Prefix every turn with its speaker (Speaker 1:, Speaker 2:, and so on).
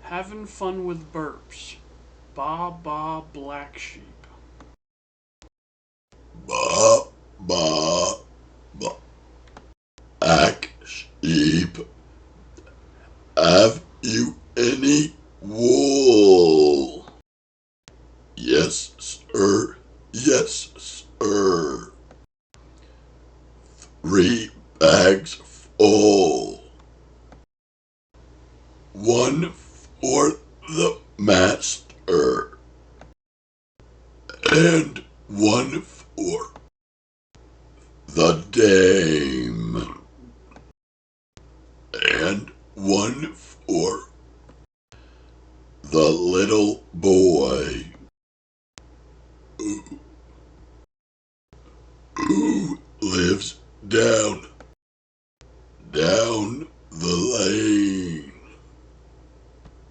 Speaker 1: Having fun with Burps. Baa Baa Black Sheep.
Speaker 2: Baa Baa Black Sheep. Have you any wool? Yes, sir. Yes, sir. 3 bags full. 1 for the master. And 1 for the dame. And 1 for the little boy.